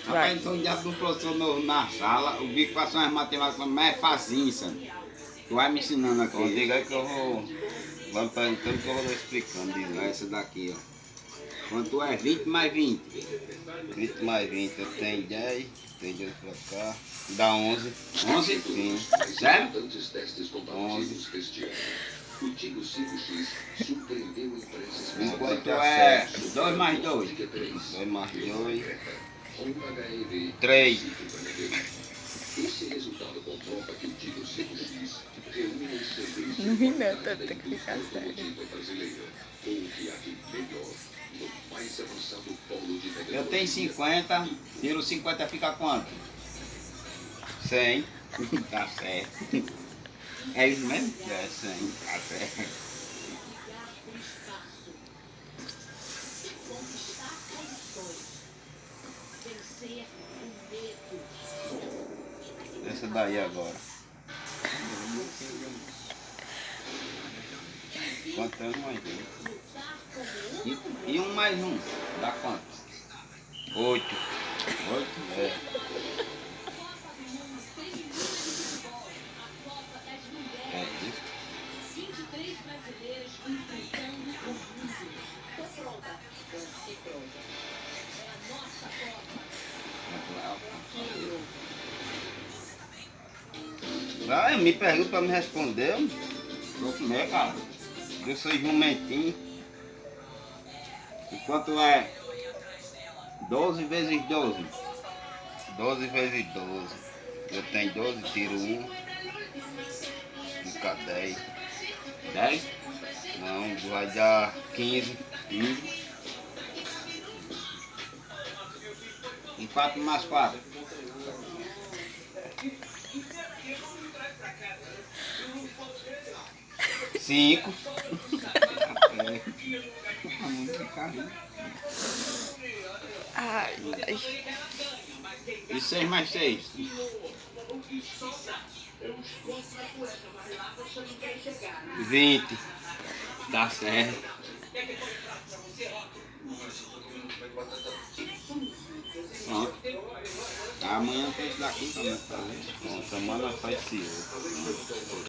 Rapaz, então o diabo do professor novo na sala, o bico passou umas matemáticas mais facinho, sabe? Tu vai me ensinando aqui. Então diga aí que eu vou. Vai me perguntando que eu vou explicando. Diz aí. Essa daqui, ó. Quanto é 20 mais 20? 20 mais 20, eu tenho 10, tenho 10 pra cá, dá 11. 11? Sim, Certo? 11. Enquanto é 2 mais 2? 2 mais 2, 3. Não ri não, tem que ficar sério. Eu tenho 50, tiro 50 fica quanto? 100. Tá certo. É isso mesmo? É 100. Tá certo. Essa daí agora. Quanto é 1 mais 2? E 1 mais 1? Dá quanto? 8. 8? É. É isso. Ah, me pergunta pra me responder. Vou comer, cara. Eu sou jumentinho. E quanto é 12 vezes 12? 12 vezes 12. Eu tenho 12, tiro 1. Fica 10. 10? Não, vai dar 15. 15. E 4 mais 4? 5. Ai, ai. E 6 mais 6? 20. Tá certo. Pronto. Amanhã tem isso daqui pra mim fazer. Bom, semana faz esse outro.